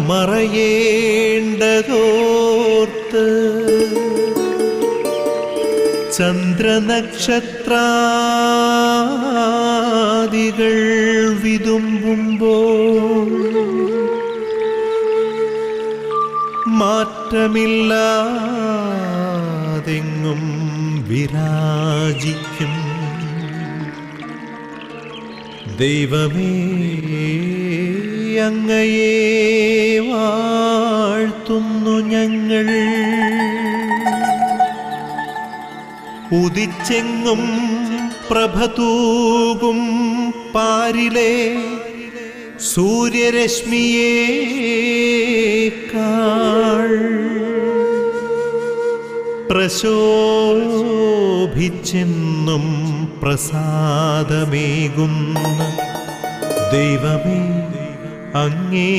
മറയേണ്ടതോർത്ത് ചന്ദ്രനക്ഷത്രാദികൾ വിതുമ്പുമ്പോൾ മാറ്റമില്ലാതെങ്ങും വിരാജിക്കും ദൈവമേ, അങ്ങയെ വാഴ്ത്തുന്നു ഞങ്ങൾ. ഉദിച്ചെങ്ങും പ്രഭതൂകും പാരിലെ സൂര്യരശ്മിയേക്കാൾ പ്രശോഭിച്ചെന്നും പ്രസാദമേകുന്ന ദൈവമേ, അങ്ങേ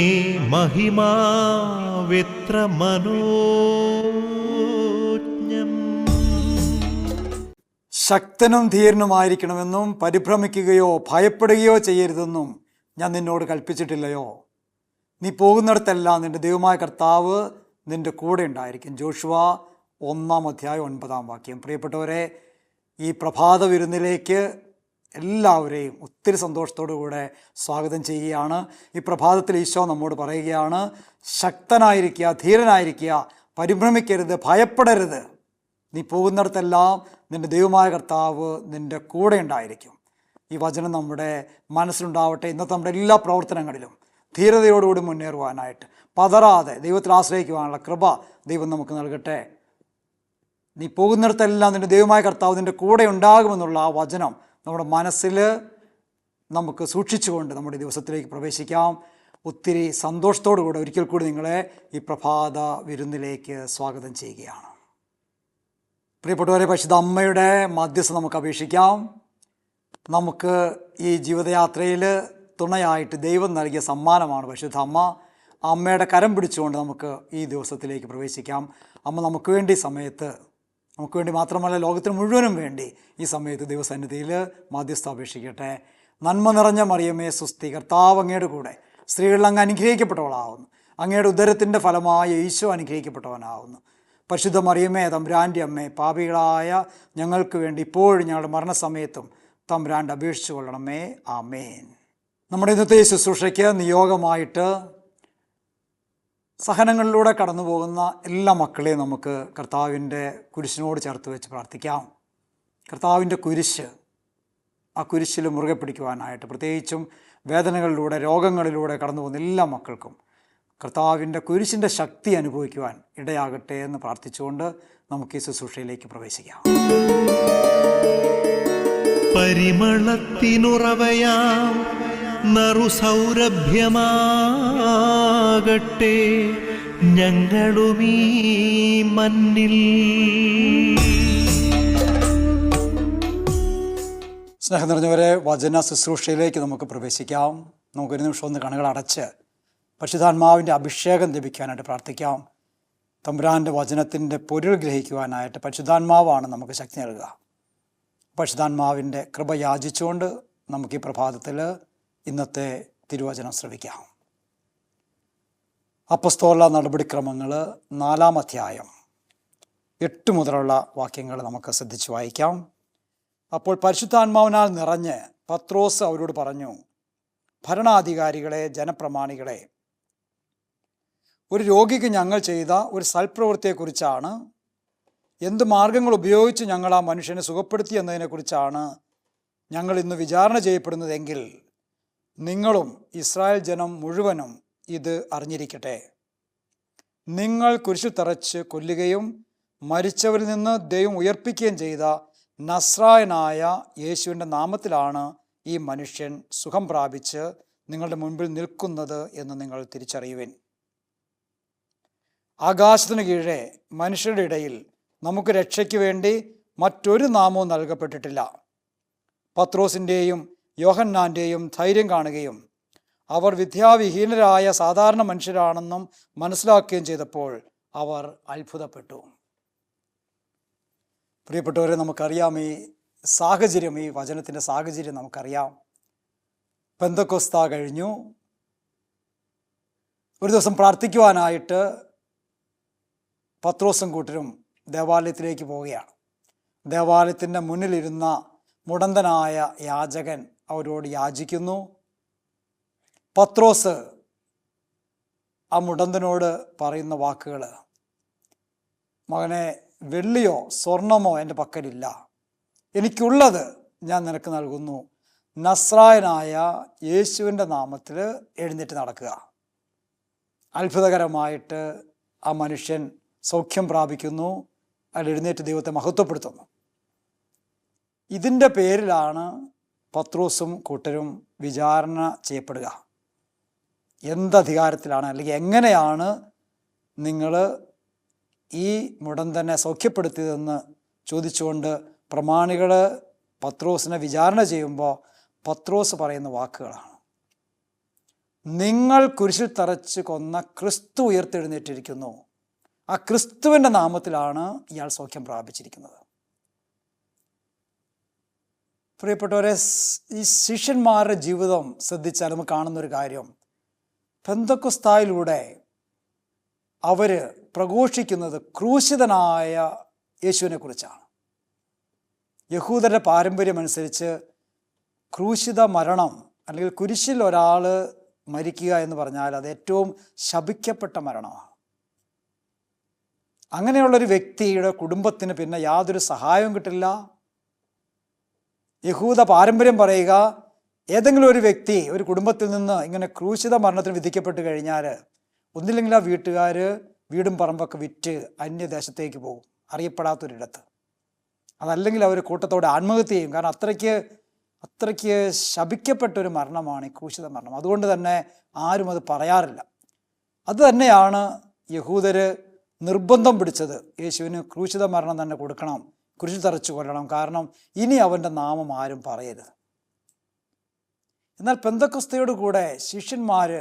മഹിമാവെത്ര മനോജ്ഞം. ശക്തനും ധീരനുമായിരിക്കണമെന്നും പരിഭ്രമിക്കുകയോ ഭയപ്പെടുകയോ ചെയ്യരുതെന്നും ഞാൻ നിന്നോട് കൽപ്പിച്ചിട്ടില്ലയോ? നീ പോകുന്നിടത്തെല്ലാം നിന്റെ ദൈവമായ കർത്താവ് നിന്റെ കൂടെ ഉണ്ടായിരിക്കും. ജോഷുവ 1:9. പ്രിയപ്പെട്ടവരെ, ഈ പ്രഭാത വിരുന്നിലേക്ക് എല്ലാവരെയും ഒത്തിരി സന്തോഷത്തോടു കൂടെ സ്വാഗതം ചെയ്യുകയാണ്. ഈ പ്രഭാതത്തിൽ ഈശോ നമ്മോട് പറയുകയാണ്, ശക്തനായിരിക്കുക, ധീരനായിരിക്കുക, പരിഭ്രമിക്കരുത്, ഭയപ്പെടരുത്. നീ പോകുന്നിടത്തെല്ലാം നിൻ്റെ ദൈവമായ കർത്താവ് നിൻ്റെ കൂടെ ഉണ്ടായിരിക്കും. ഈ വചനം നമ്മുടെ മനസ്സിലുണ്ടാവട്ടെ. ഇന്നത്തെ നമ്മുടെ എല്ലാ പ്രവർത്തനങ്ങളിലും ധീരതയോടുകൂടി മുന്നേറുവാനായിട്ട്, പതറാതെ ദൈവത്തിൽ ആശ്രയിക്കുവാനുള്ള കൃപ ദൈവം നമുക്ക് നൽകട്ടെ. നീ പോകുന്നിടത്തെല്ലാം നിൻ്റെ ദൈവമായ കർത്താവ് നിൻ്റെ കൂടെ ഉണ്ടാകുമെന്നുള്ള ആ വചനം നമ്മുടെ മനസ്സിൽ നമുക്ക് സൂക്ഷിച്ചുകൊണ്ട് നമ്മുടെ ദിവസത്തിലേക്ക് പ്രവേശിക്കാം. ഒത്തിരി സന്തോഷത്തോടു കൂടെ ഒരിക്കൽ കൂടി നിങ്ങളെ ഈ പ്രഭാത വിരുന്നിലേക്ക് സ്വാഗതം ചെയ്യുകയാണ്. പ്രിയപ്പെട്ടവരെ, പരിശുദ്ധ അമ്മയുടെ മധ്യസ്ഥം നമുക്ക് അപേക്ഷിക്കാം. നമുക്ക് ഈ ജീവിതയാത്രയിൽ തുണയായിട്ട് ദൈവം നൽകിയ സമ്മാനമാണ് പരിശുദ്ധ അമ്മ. അമ്മയുടെ കരം പിടിച്ചുകൊണ്ട് നമുക്ക് ഈ ദിവസത്തിലേക്ക് പ്രവേശിക്കാം. അമ്മ നമുക്ക് വേണ്ടി സമയത്ത്, നമുക്ക് വേണ്ടി മാത്രമല്ല ലോകത്തിന് മുഴുവനും വേണ്ടി ഈ സമയത്ത് ദൈവസന്നിധിയിൽ മധ്യസ്ഥം അപേക്ഷിക്കട്ടെ. നന്മ നിറഞ്ഞ മറിയമേ സുസ്തി, കർത്താവ് അങ്ങയുടെ കൂടെ, സ്ത്രീകളിൽ അങ്ങ് അനുഗ്രഹിക്കപ്പെട്ടവളാവുന്നു. അങ്ങയുടെ ഉദരത്തിൻ്റെ ഫലമായ ഈശോ അനുഗ്രഹിക്കപ്പെട്ടവനാവുന്നു. പരിശുദ്ധ മറിയമേ തമ്പുരാൻ്റെ അമ്മേ, പാപികളായ ഞങ്ങൾക്ക് വേണ്ടി ഇപ്പോഴും ഞങ്ങളുടെ മരണസമയത്തും തമ്പുരാൻ്റെ അപേക്ഷിച്ചു കൊള്ളണമേ. ആമേൻ. നമ്മുടെ ഇന്നത്തെ ഈ ശുശ്രൂഷയ്ക്ക് നിയോഗമായിട്ട് സഹനങ്ങളിലൂടെ കടന്നു പോകുന്ന എല്ലാ മക്കളെയും നമുക്ക് കർത്താവിൻ്റെ കുരിശിനോട് ചേർത്ത് വെച്ച് പ്രാർത്ഥിക്കാം. കർത്താവിൻ്റെ കുരിശ്, ആ കുരിശിൽ മുറുകെ പിടിക്കുവാനായിട്ട്, പ്രത്യേകിച്ചും വേദനകളിലൂടെ രോഗങ്ങളിലൂടെ കടന്നു പോകുന്ന എല്ലാ മക്കൾക്കും കർത്താവിൻ്റെ കുരിശിൻ്റെ ശക്തി അനുഭവിക്കുവാൻ ഇടയാകട്ടെ എന്ന് പ്രാർത്ഥിച്ചുകൊണ്ട് നമുക്ക് ഈ ശുശ്രൂഷയിലേക്ക് പ്രവേശിക്കാം. പരിമളത്തിനുറവയാം നറുസൗരഭ്യമാകട്ടെ ഞങ്ങളുമീ മണ്ണിൽ. സ്നേഹം നിറഞ്ഞവരെ, വചന ശുശ്രൂഷയിലേക്ക് നമുക്ക് പ്രവേശിക്കാം. നമുക്കൊരു നിമിഷം ഒന്ന് കണ്ണുകൾ അടച്ച് പരിശുദ്ധാത്മാവിൻ്റെ അഭിഷേകം ലഭിക്കാനായിട്ട് പ്രാർത്ഥിക്കാം. തമ്പുരാൻ്റെ വചനത്തിൻ്റെ പൊരുൾ ഗ്രഹിക്കുവാനായിട്ട് പരിശുദ്ധാത്മാവാണ് നമുക്ക് ശക്തി നൽകുക. പരിശുദ്ധാത്മാവിൻ്റെ കൃപ യാചിച്ചുകൊണ്ട് നമുക്ക് ഈ പ്രഭാതത്തിൽ ഇന്നത്തെ തിരുവചനം ശ്രവിക്കാം. അപ്പസ്തോല നടപടിക്രമങ്ങൾ 4-ാം അധ്യായം 8 മുതലുള്ള വാക്യങ്ങൾ നമുക്ക് ശ്രദ്ധിച്ച് വായിക്കാം. അപ്പോൾ പരിശുദ്ധാത്മാവിനാൽ നിറഞ്ഞ് പത്രോസ് അവരോട് പറഞ്ഞു, ഭരണാധികാരികളെ, ജനപ്രമാണികളെ, ഒരു രോഗിക്ക് ഞങ്ങൾ ചെയ്ത ഒരു സൽപ്രവൃത്തിയെക്കുറിച്ചാണ്, എന്ത് മാർഗങ്ങൾ ഉപയോഗിച്ച് ഞങ്ങൾ ആ മനുഷ്യനെ സുഖപ്പെടുത്തി എന്നതിനെക്കുറിച്ചാണ് ഞങ്ങൾ ഇന്ന് വിചാരണ ചെയ്യപ്പെടുന്നതെങ്കിൽ നിങ്ങളും ഇസ്രായേൽ ജനം മുഴുവനും ഇത് അറിഞ്ഞിരിക്കട്ടെ. നിങ്ങൾ കുരിശിൽ തറച്ച് കൊല്ലുകയും മരിച്ചവരിൽ നിന്ന് ദൈവം ഉയർപ്പിക്കുകയും ചെയ്ത നസ്രായനായ യേശുവിൻ്റെ നാമത്തിലാണ് ഈ മനുഷ്യൻ സുഖം പ്രാപിച്ച് നിങ്ങളുടെ മുൻപിൽ നിൽക്കുന്നത് എന്ന് നിങ്ങൾ തിരിച്ചറിയുവിൻ. ആകാശത്തിന് കീഴെ മനുഷ്യരുടെ ഇടയിൽ നമുക്ക് രക്ഷയ്ക്ക് വേണ്ടി മറ്റൊരു നാമവും നൽകപ്പെട്ടിട്ടില്ല. പത്രോസിൻ്റെയും യോഹന്നാൻ്റെയും ധൈര്യം കാണുകയും അവർ വിദ്യാവിഹീനരായ സാധാരണ മനുഷ്യരാണെന്നും മനസ്സിലാക്കുകയും ചെയ്തപ്പോൾ അവർ അത്ഭുതപ്പെട്ടു. പ്രിയപ്പെട്ടവരെ, നമുക്കറിയാം ഈ സാഹചര്യം, ഈ വചനത്തിൻ്റെ സാഹചര്യം നമുക്കറിയാം. പെന്തക്കോസ്ത കഴിഞ്ഞു, ഒരു ദിവസം പ്രാർത്ഥിക്കുവാനായിട്ട് പത്രോസും കൂട്ടരും ദേവാലയത്തിലേക്ക് പോവുകയാണ്. ദേവാലയത്തിൻ്റെ മുന്നിലിരുന്ന മുടന്തനായ യാചകൻ അവരോട് യാചിക്കുന്നു. പത്രോസ് ആ മുടന്തനോട് പറയുന്ന വാക്കുകൾ, മകനെ, വെള്ളിയോ സ്വർണമോ എൻ്റെ പക്കലില്ല, എനിക്കുള്ളത് ഞാൻ നിനക്ക് നൽകുന്നു. നസ്രായനായ യേശുവിൻ്റെ നാമത്തിൽ എഴുന്നേറ്റ് നടക്കുക. അത്ഭുതകരമായിട്ട് ആ മനുഷ്യൻ സൗഖ്യം പ്രാപിക്കുന്നു. അയാൾ എഴുന്നേറ്റ് ദൈവത്തെ മഹത്വപ്പെടുത്തുന്നു. ഇതിൻ്റെ പേരിലാണ് പത്രോസും കൂട്ടരും വിചാരണ ചെയ്യപ്പെടുക. എന്തധികാരത്തിലാണ്, അല്ലെങ്കിൽ എങ്ങനെയാണ് നിങ്ങൾ ഈ മുടന്തനെ സൗഖ്യപ്പെടുത്തിയതെന്ന് ചോദിച്ചുകൊണ്ട് പ്രമാണികൾ പത്രോസിനെ വിചാരണ ചെയ്യുമ്പോൾ പത്രോസ് പറയുന്ന വാക്കുകളാണ്: നിങ്ങൾ കുരിശിൽ തറച്ച് കൊന്ന ക്രിസ്തു ഉയർത്തെഴുന്നേറ്റിരിക്കുന്നു. ആ ക്രിസ്തുവിൻ്റെ നാമത്തിലാണ് ഇയാൾ സൗഖ്യം പ്രാപിച്ചിരിക്കുന്നത്. പ്രിയപ്പെട്ടവരെ, ഈ ശിഷ്യന്മാരുടെ ജീവിതം ശ്രദ്ധിച്ചാൽ നമുക്ക് കാണുന്നൊരു കാര്യം, പെന്തക്കോസ്തായിലൂടെ അവർ പ്രഘോഷിക്കുന്നത് ക്രൂശിതനായ യേശുവിനെ കുറിച്ചാണ്. യഹൂദരുടെ പാരമ്പര്യമനുസരിച്ച് ക്രൂശിത മരണം, അല്ലെങ്കിൽ കുരിശിൽ ഒരാൾ മരിക്കുക എന്ന് പറഞ്ഞാൽ അത് ഏറ്റവും ശപിക്കപ്പെട്ട മരണമാണ്. അങ്ങനെയുള്ളൊരു വ്യക്തിയുടെ കുടുംബത്തിന് പിന്നെ യാതൊരു സഹായവും കിട്ടില്ല. യഹൂദ പാരമ്പര്യം പറയുക, ഏതെങ്കിലും ഒരു വ്യക്തി ഒരു കുടുംബത്തിൽ നിന്ന് ഇങ്ങനെ ക്രൂശിത മരണത്തിന് വിധിക്കപ്പെട്ട് കഴിഞ്ഞാൽ ഒന്നില്ലെങ്കിൽ ആ വീട്ടുകാർ വീടും പറമ്പൊക്കെ വിറ്റ് അന്യദേശത്തേക്ക് പോകും, അറിയപ്പെടാത്തൊരിടത്ത്. അതല്ലെങ്കിൽ അവർ കൂട്ടത്തോടെ ആത്മഹത്യ ചെയ്യും. കാരണം അത്രയ്ക്ക് ശപിക്കപ്പെട്ടൊരു മരണമാണ് ഈ ക്രൂശിത മരണം. അതുകൊണ്ട് തന്നെ ആരും അത് പറയാറില്ല. അത് തന്നെയാണ് യഹൂദർ നിർബന്ധം പിടിച്ചത്, യേശുവിന് ക്രൂശിത മരണം തന്നെ കൊടുക്കണം, കുരിശിൽ തറച്ചു കൊല്ലണം, കാരണം ഇനി അവൻ്റെ നാമം ആരും പറയരുത്. എന്നാൽ പെന്തക്കോസ്തയോട് കൂടെ ശിഷ്യന്മാർ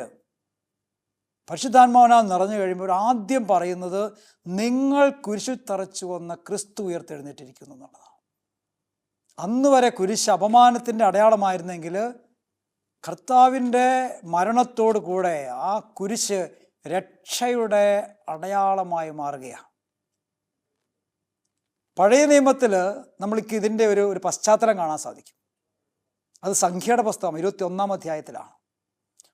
പരിശുദ്ധാത്മാവിനാൽ നിറഞ്ഞു കഴിയുമ്പോൾ ആദ്യം പറയുന്നത്, നിങ്ങൾ കുരിശിൽ തറച്ചു കൊന്ന ക്രിസ്തു ഉയർത്തെഴുന്നേറ്റിരിക്കുന്നു എന്നുള്ളതാണ്. അന്ന് വരെ കുരിശ് അപമാനത്തിൻ്റെ അടയാളമായിരുന്നെങ്കിൽ കർത്താവിൻ്റെ മരണത്തോടു കൂടെ ആ കുരിശ് രക്ഷയുടെ അടയാളമായി മാറുകയാണ്. പഴയ നിയമത്തിൽ നമ്മൾക്ക് ഇതിൻ്റെ ഒരു പശ്ചാത്തലം കാണാൻ സാധിക്കും. അത് സംഖ്യയുടെ പുസ്തകം 21-ാം അധ്യായത്തിലാണ്.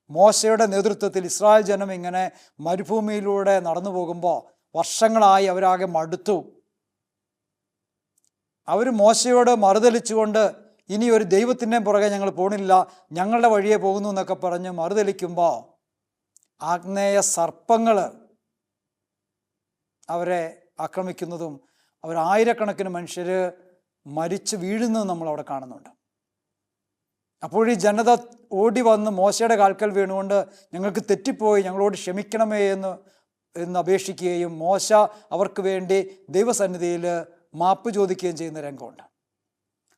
മോശയുടെ നേതൃത്വത്തിൽ ഇസ്രായേൽ ജനം ഇങ്ങനെ മരുഭൂമിയിലൂടെ നടന്നു പോകുമ്പോൾ വർഷങ്ങളായി അവരാകെ മടുത്തു. അവർ മോശയോട് മറുതലിച്ചുകൊണ്ട്, ഇനി ഒരു ദൈവത്തിൻ്റെ പുറകെ ഞങ്ങൾ പോണില്ല, ഞങ്ങളുടെ വഴിയെ പോകുന്നു എന്നൊക്കെ പറഞ്ഞ് മറുതലിക്കുമ്പോൾ ആഗ്നേയ സർപ്പങ്ങൾ അവരെ ആക്രമിക്കുന്നതും ആയിരക്കണക്കിന് മനുഷ്യർ മരിച്ചു വീഴുന്നതും നമ്മളവിടെ കാണുന്നുണ്ട്. അപ്പോൾ ഈ ജനത ഓടി വന്ന് മോശയുടെ കാൽക്കൽ വീണുകൊണ്ട്, ഞങ്ങൾക്ക് തെറ്റിപ്പോയി, ഞങ്ങളോട് ക്ഷമിക്കണമേ എന്ന് അപേക്ഷിക്കുകയും മോശ അവർക്ക് വേണ്ടി ദൈവസന്നിധിയിൽ മാപ്പ് ചോദിക്കുകയും ചെയ്യുന്ന രംഗമുണ്ട്.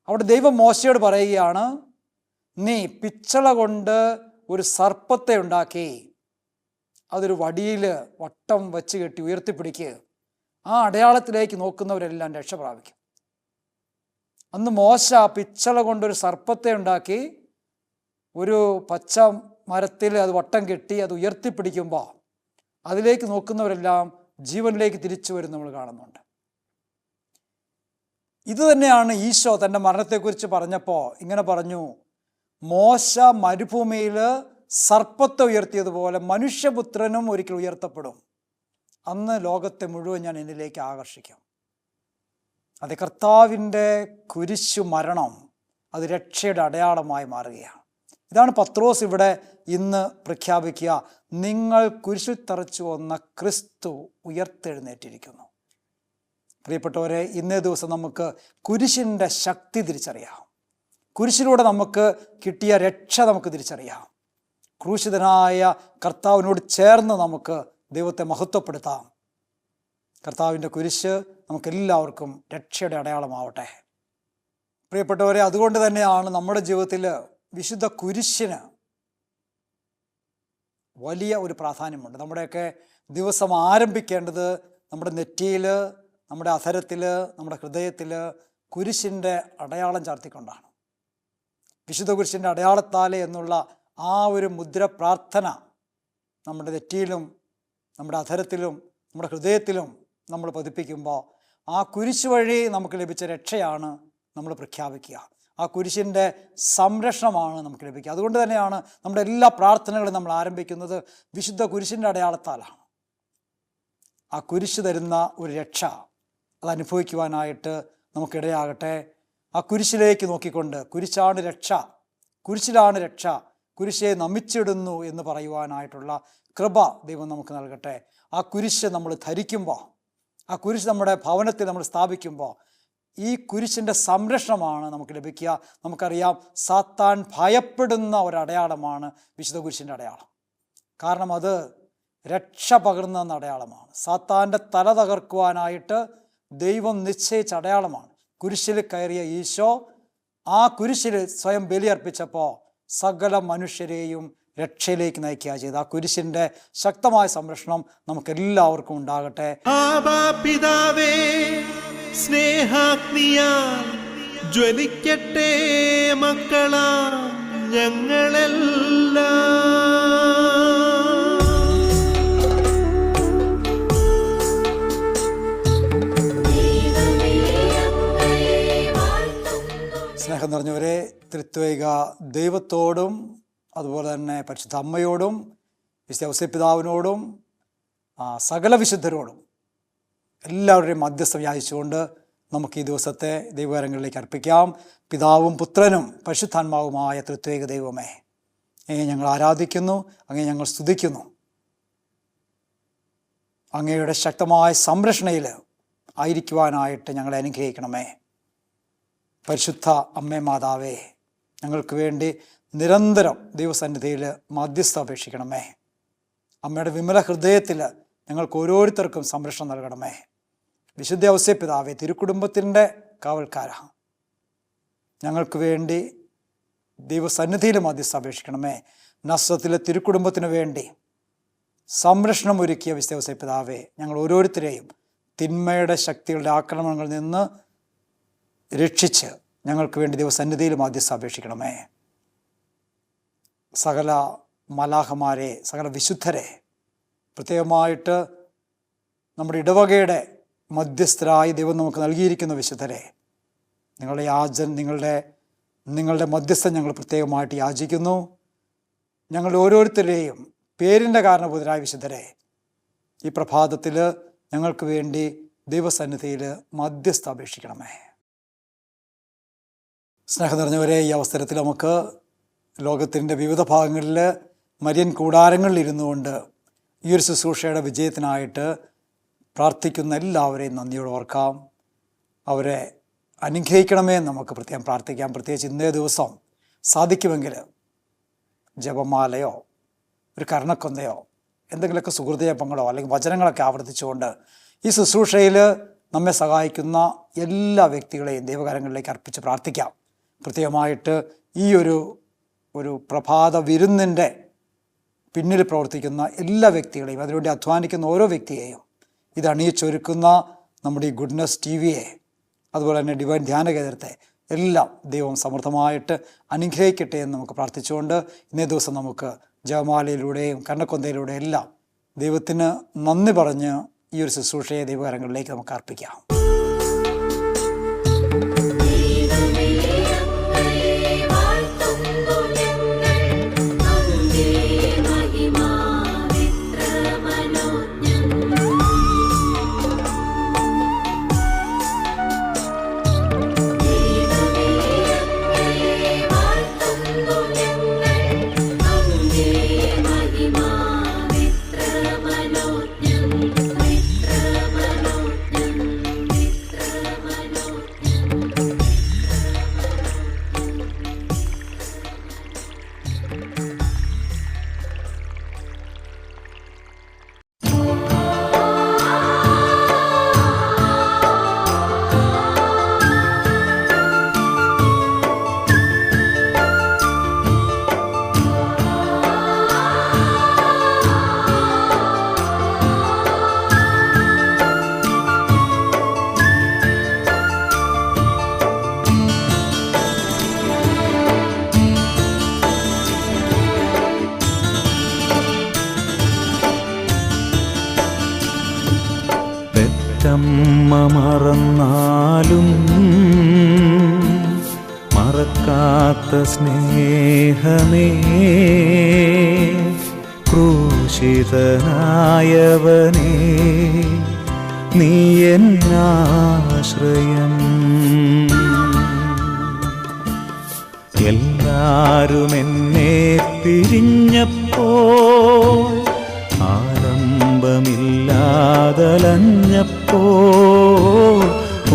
അവിടെ ദൈവം മോശയോട് പറയുകയാണ്, നീ പിച്ചള കൊണ്ട് ഒരു സർപ്പത്തെ ഉണ്ടാക്കി അതൊരു വടിയിൽ വട്ടം വെച്ച് കെട്ടി ഉയർത്തിപ്പിടിക്കുക, ആ അടയാളത്തിലേക്ക് നോക്കുന്നവരെല്ലാം രക്ഷ പ്രാപിക്കും. അന്ന് മോശ പിച്ചള കൊണ്ടൊരു സർപ്പത്തെ ഉണ്ടാക്കി ഒരു പച്ച മരത്തിൽ അത് വട്ടം കെട്ടി അത് ഉയർത്തിപ്പിടിക്കുമ്പോൾ അതിലേക്ക് നോക്കുന്നവരെല്ലാം ജീവനിലേക്ക് തിരിച്ചു വരും നമ്മൾ കാണുന്നുണ്ട്. ഇത് തന്നെയാണ് ഈശോ തൻ്റെ മരണത്തെക്കുറിച്ച് പറഞ്ഞപ്പോൾ ഇങ്ങനെ പറഞ്ഞു, മോശ മരുഭൂമിയിൽ സർപ്പത്തെ ഉയർത്തിയതുപോലെ മനുഷ്യപുത്രനും ഒരിക്കൽ ഉയർത്തപ്പെടും, അന്ന് ലോകത്തെ മുഴുവൻ ഞാൻ എന്നിലേക്ക് ആകർഷിക്കും. അത് കർത്താവിൻ്റെ കുരിശു മരണം അത് രക്ഷയുടെ അടയാളമായി മാറുകയാണ്. ഇതാണ് പത്രോസ് ഇവിടെ ഇന്ന് പ്രഖ്യാപിക്കുക, നിങ്ങൾ കുരിശിൽ തറച്ചു കൊന്ന ക്രിസ്തു ഉയർത്തെഴുന്നേറ്റിരിക്കുന്നു. പ്രിയപ്പെട്ടവരെ, ഇന്നേ ദിവസം നമുക്ക് കുരിശിൻ്റെ ശക്തി തിരിച്ചറിയാം. കുരിശിലൂടെ നമുക്ക് കിട്ടിയ രക്ഷ നമുക്ക് തിരിച്ചറിയാം. ക്രൂശിതനായ കർത്താവിനോട് ചേർന്ന് നമുക്ക് ദൈവത്തെ മഹത്വപ്പെടുത്താം. കർത്താവിൻ്റെ കുരിശ് നമുക്കെല്ലാവർക്കും രക്ഷയുടെ അടയാളമാവട്ടെ. പ്രിയപ്പെട്ടവരെ, അതുകൊണ്ട് തന്നെയാണ് നമ്മുടെ ജീവിതത്തിൽ വിശുദ്ധ കുരിശിന് വലിയ ഒരു പ്രാധാന്യമുണ്ട്. നമ്മുടെയൊക്കെ ദിവസം ആരംഭിക്കേണ്ടത് നമ്മുടെ നെറ്റിയിൽ, നമ്മുടെ അധരത്തിൽ, നമ്മുടെ ഹൃദയത്തിൽ കുരിശിൻ്റെ അടയാളം ചാർത്തിക്കൊണ്ടാണ്. വിശുദ്ധ കുരിശിൻ്റെ അടയാളത്താലെ എന്നുള്ള ആ ഒരു മുദ്ര പ്രാർത്ഥന നമ്മുടെ നെറ്റിയിലും നമ്മുടെ അധരത്തിലും നമ്മുടെ ഹൃദയത്തിലും നമ്മൾ പതിപ്പിക്കുമ്പോൾ ആ കുരിശ് വഴി നമുക്ക് ലഭിച്ച രക്ഷയാണ് നമ്മൾ പ്രഖ്യാപിക്കുക. ആ കുരിശിൻ്റെ സംരക്ഷണമാണ് നമുക്ക് ലഭിക്കുക. അതുകൊണ്ട് തന്നെയാണ് നമ്മുടെ എല്ലാ പ്രാർത്ഥനകളും നമ്മൾ ആരംഭിക്കുന്നത് വിശുദ്ധ കുരിശിൻ്റെ അടയാളത്താലാണ്. ആ കുരിശ് തരുന്ന ഒരു രക്ഷ അത് അനുഭവിക്കുവാനായിട്ട് നമുക്കിടയാകട്ടെ. ആ കുരിശിലേക്ക് നോക്കിക്കൊണ്ട് കുരിശാണ് രക്ഷ, കുരിശിലാണ് രക്ഷ, കുരിശെ നമിച്ചിടുന്നു എന്ന് പറയുവാനായിട്ടുള്ള കൃപ ദൈവം നമുക്ക് നൽകട്ടെ. ആ കുരിശ് നമ്മൾ ധരിക്കുമ്പോൾ, ആ കുരിശ് നമ്മുടെ ഭവനത്തിൽ നമ്മൾ സ്ഥാപിക്കുമ്പോൾ ഈ കുരിശിൻ്റെ സംരക്ഷണമാണ് നമുക്ക് ലഭിക്കുക. നമുക്കറിയാം, സാത്താൻ ഭയപ്പെടുന്ന ഒരടയാളമാണ് വിശുദ്ധ കുരിശിൻ്റെ അടയാളം. കാരണം അത് രക്ഷ പകർന്ന അടയാളമാണ്. സാത്താൻ്റെ തല തകർക്കുവാനായിട്ട് ദൈവം നിശ്ചയിച്ച അടയാളമാണ്. കുരിശിൽ കയറിയ ഈശോ ആ കുരിശിൽ സ്വയം ബലിയർപ്പിച്ചപ്പോൾ സകല മനുഷ്യരെയും രക്ഷയിലേക്ക് നയിക്കുക ചെയ്ത്. ആ കുരിശിൻ്റെ ശക്തമായ സംരക്ഷണം നമുക്കെല്ലാവർക്കും ഉണ്ടാകട്ടെ. പിതാവേ, സ്നേഹാഗ്നിയാൽ ജ്വലിക്കട്ടെ മക്കളാ ഞങ്ങളെല്ലാം. സ്നേഹം നിറഞ്ഞവരെ, ത്രിത്വൈക ദൈവത്തോടും അതുപോലെ തന്നെ പരിശുദ്ധ അമ്മയോടും വിശുദ്ധ ഔസേപ്പിതാവിനോടും സകല വിശുദ്ധരോടും എല്ലാവരുടെയും മധ്യസ്ഥം യാചിച്ചുകൊണ്ട് നമുക്ക് ഈ ദിവസത്തെ ദൈവകരങ്ങളിലേക്ക് അർപ്പിക്കാം. പിതാവും പുത്രനും പരിശുദ്ധാത്മാവുമായ ത്രിത്വൈക ദൈവമേ, അങ്ങയെ ഞങ്ങൾ ആരാധിക്കുന്നു, അങ്ങയെ ഞങ്ങൾ സ്തുതിക്കുന്നു. അങ്ങയുടെ ശക്തമായ സംരക്ഷണയിൽ ആയിരിക്കുവാനായിട്ട് ഞങ്ങളെ അനുഗ്രഹിക്കണമേ. പരിശുദ്ധ അമ്മേ മാതാവേ, ഞങ്ങൾക്ക് വേണ്ടി നിരന്തരം ദൈവസന്നിധിയിൽ മധ്യസ്ഥ അപേക്ഷിക്കണമേ. അമ്മയുടെ വിമല ഹൃദയത്തിൽ ഞങ്ങൾക്ക് ഓരോരുത്തർക്കും സംരക്ഷണം നൽകണമേ. വിശുദ്ധ ഔസേപ്പിതാവേ, തിരുക്കുടുംബത്തിൻ്റെ കാവൽക്കാര, ഞങ്ങൾക്ക് വേണ്ടി ദൈവസന്നിധിയിൽ മധ്യസ്ഥ അപേക്ഷിക്കണമേ. നസ്രത്തിലെ തിരുക്കുടുംബത്തിന് വേണ്ടി സംരക്ഷണം ഒരുക്കിയ വിശുദ്ധ ഔസേപ്പിതാവേ, ഞങ്ങൾ ഓരോരുത്തരെയും തിന്മയുടെ ശക്തികളുടെ ആക്രമണങ്ങളിൽ നിന്ന് രക്ഷിച്ച് ഞങ്ങൾക്ക് വേണ്ടി ദൈവസന്നിധിയിൽ മധ്യസ്ഥ അപേക്ഷിക്കണമേ. സകല മലാഹമാരെ, സകല വിശുദ്ധരെ, പ്രത്യേകമായിട്ട് നമ്മുടെ ഇടവകയുടെ മധ്യസ്ഥരായി ദൈവം നമുക്ക് നൽകിയിരിക്കുന്ന വിശുദ്ധരെ, നിങ്ങളുടെ മധ്യസ്ഥം ഞങ്ങൾ പ്രത്യേകമായിട്ട് യാചിക്കുന്നു. ഞങ്ങൾ ഓരോരുത്തരെയും പേരിൻ്റെ കാരണഭൂതരായ വിശുദ്ധരെ ഈ പ്രഭാതത്തിൽ ഞങ്ങൾക്ക് വേണ്ടി ദൈവസന്നിധിയിൽ മധ്യസ്ഥ അപേക്ഷിക്കണമേ. സ്നേഹം നിറഞ്ഞവരെ, ഈ അവസരത്തിൽ നമുക്ക് ലോകത്തിൻ്റെ വിവിധ ഭാഗങ്ങളിൽ മരിയൻ കൂടാരങ്ങളിൽ ഇരുന്നു കൊണ്ട് ഈ ഒരു ശുശ്രൂഷയുടെ വിജയത്തിനായിട്ട് പ്രാർത്ഥിക്കുന്ന എല്ലാവരെയും നന്ദിയോടെ ഓർക്കാം. അവരെ അനുഗ്രഹിക്കണമേ എന്ന് നമുക്ക് പ്രത്യേകം പ്രാർത്ഥിക്കാം. പ്രത്യേകിച്ച് ഇന്നേ ദിവസം സാധിക്കുമെങ്കിൽ ജപമാലയോ ഒരു കർണക്കൊന്തയോ എന്തെങ്കിലുമൊക്കെ സുഹൃദയപ്പങ്ങളോ അല്ലെങ്കിൽ വചനങ്ങളൊക്കെ ആവർത്തിച്ചുകൊണ്ട് ഈ ശുശ്രൂഷയിൽ നമ്മെ സഹായിക്കുന്ന എല്ലാ വ്യക്തികളെയും ദൈവകരങ്ങളിലേക്ക് അർപ്പിച്ച് പ്രാർത്ഥിക്കാം. പ്രത്യേകമായിട്ട് ഈ ഒരു പ്രഭാത വിരുന്നിൻ്റെ പിന്നിൽ പ്രവർത്തിക്കുന്ന എല്ലാ വ്യക്തികളെയും, അതിനുവേണ്ടി അധ്വാനിക്കുന്ന ഓരോ വ്യക്തിയെയും, ഇത് അണിയിച്ചൊരുക്കുന്ന നമ്മുടെ ഈ ഗുഡ്നസ് TVയെ, അതുപോലെ തന്നെ ഡിവൈൻ ധ്യാന കേന്ദ്രത്തെ എല്ലാം ദൈവം സമൃദ്ധമായിട്ട് അനുഗ്രഹിക്കട്ടെ എന്ന് നമുക്ക് പ്രാർത്ഥിച്ചുകൊണ്ട് ഇന്നേ ദിവസം നമുക്ക് ജപമാലയിലൂടെയും കർണക്കൊന്തയിലൂടെയും എല്ലാം ദൈവത്തിന് നന്ദി പറഞ്ഞ് ഈ ഒരു ശുശ്രൂഷയെ ദൈവകരങ്ങളിലേക്ക് നമുക്ക് അർപ്പിക്കാം. പെറ്റമ്മ മറന്നാലും മറക്കാത്ത സ്നേഹമേ, ക്രൂശിതനായവനേ, നീ എന്നാശ്രയം. എല്ലാരും എന്നെ പിരിഞ്ഞപ്പോൾ, ആലംബമില്ലാതലഞ്ഞപ്പോൾ,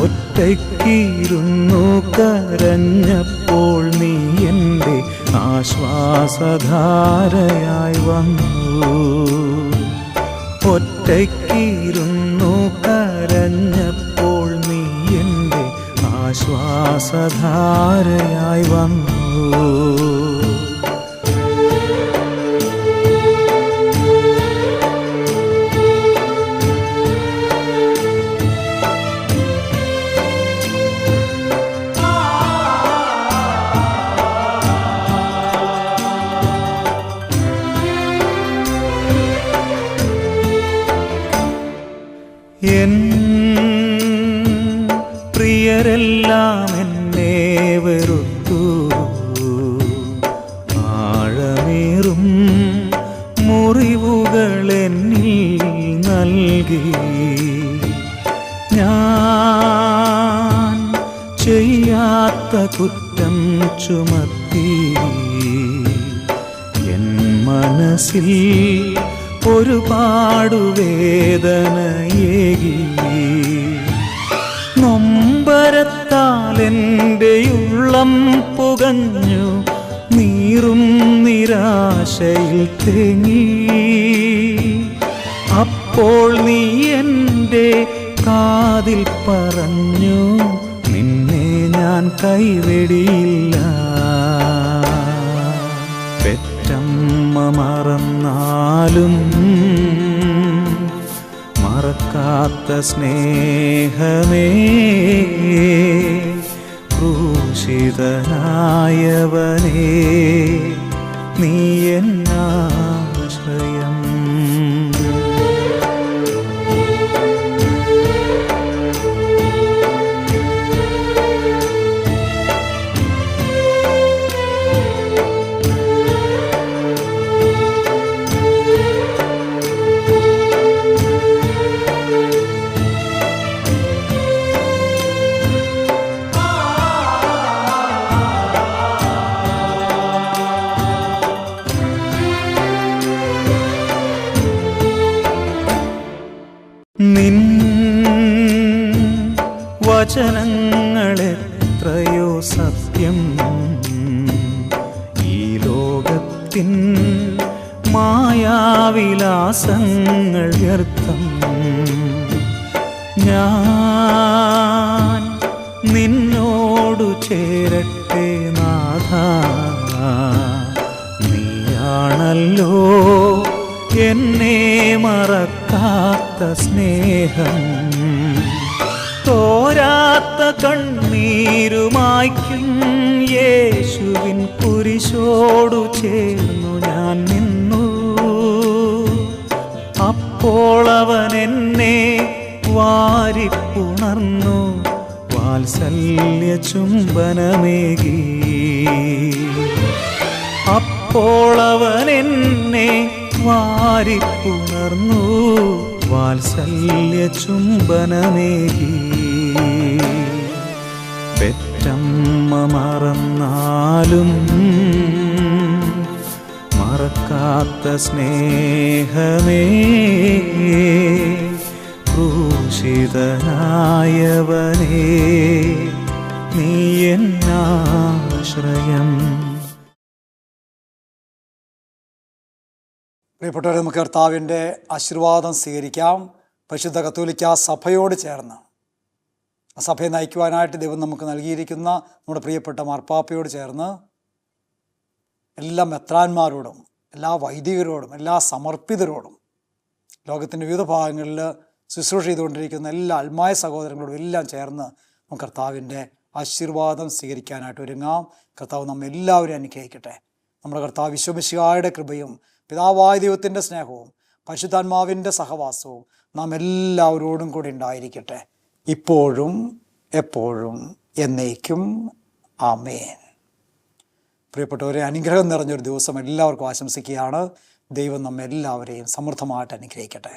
ഒറ്റയ്ക്കിരുന്നു കരഞ്ഞപ്പോൾ, നീ എൻ്റെ ആശ്വാസധാരയായി വന്നു. ഒറ്റയ്ക്കിരുന്നു കരഞ്ഞപ്പോൾ, നീ എൻ്റെ ആശ്വാസധാരയായി വന്നു. എൻ പ്രിയരെല്ലാം എന്നെ വെറുത്തു, ആഴമേറും മുറിവുകൾ എന്നിൽ നൽകി. ഞാൻ ചെയ്യാത്ത കുറ്റം ചുമത്തി എൻ മനസ്സിൽ ഒരുപാടു വേദനയേകി. നൊമ്പരത്താൽ എൻ്റെ ഉള്ളം പുകഞ്ഞു, നീറും നിരാശയിൽ തേങ്ങി. അപ്പോൾ നീ എൻ്റെ കാതിൽ പറഞ്ഞു, നിന്നെ ഞാൻ കൈവെടിയില്ല. പെറ്റമ്മ മറന്നാലും മറക്കാത്ത സ്നേഹമേ, ക്രൂശിതനായവനേ, നീ എന്നാശ്രയം. നിൻ വചനങ്ങളെത്രയോ സത്യം, ഈ ലോകത്തിൻ മായാവിലാസങ്ങൾ വ്യർത്ഥം. ഞാൻ നിന്നോടു ചേരട്ടെ നാഥ, നീയാണല്ലോ എന്നെ മറക്കാത്ത സ്നേഹം. തോരാത്ത കണ്ണീരുമായ്ക്കും യേശുവിൻ കുരിശോടു ചേർന്നു ഞാൻ നിന്നു. അപ്പോൾ അവൻ എന്നെ വാരിപ്പുണർന്നു, വാത്സല്യ ചുംബനമേകി. അപ്പോൾ അവൻ എന്നെ വാരിപ്പുണർന്നു, വാത്സല്യ ചുംബനമേകി. പെറ്റമ്മ മറന്നാലും മറക്കാത്ത സ്നേഹമേ, ക്രൂശിതനായവനേ, നീ എന്നാശ്രയം. പ്രിയപ്പെട്ടവരെ, നമുക്ക് കർത്താവിൻ്റെ ആശീർവാദം സ്വീകരിക്കാം. പരിശുദ്ധ കത്തോലിക്ക സഭയോട് ചേർന്ന് ആ സഭയെ നയിക്കുവാനായിട്ട് ദൈവം നമുക്ക് നൽകിയിരിക്കുന്ന നമ്മുടെ പ്രിയപ്പെട്ട മാർപ്പാപ്പയോട് ചേർന്ന് എല്ലാ മെത്രാന്മാരോടും, എല്ലാ വൈദികരോടും, എല്ലാ സമർപ്പിതരോടും, ലോകത്തിൻ്റെ വിവിധ ഭാഗങ്ങളിൽ ശുശ്രൂഷ ചെയ്തുകൊണ്ടിരിക്കുന്ന എല്ലാ ആത്മായ സഹോദരങ്ങളോടും എല്ലാം ചേർന്ന് നമുക്ക് കർത്താവിൻ്റെ ആശീർവാദം സ്വീകരിക്കാനായിട്ട് ഒരുങ്ങാം. കർത്താവ് നമ്മെല്ലാവരും അനുഗ്രഹിക്കട്ടെ. നമ്മുടെ കർത്താവ് ഈശോ മിശിഹായുടെ കൃപയും പിതാവായ ദൈവത്തിൻ്റെ സ്നേഹവും പരിശുദ്ധാത്മാവിൻ്റെ സഹവാസവും നാം എല്ലാവരോടും കൂടി ഉണ്ടായിരിക്കട്ടെ, ഇപ്പോഴും എപ്പോഴും എന്നേക്കും. ആമേൻ. പ്രിയപ്പെട്ടവരെ, അനുഗ്രഹം നിറഞ്ഞൊരു ദിവസം എല്ലാവർക്കും ആശംസിക്കുകയാണ്. ദൈവം നമ്മെല്ലാവരെയും സമൃദ്ധമായിട്ട് അനുഗ്രഹിക്കട്ടെ.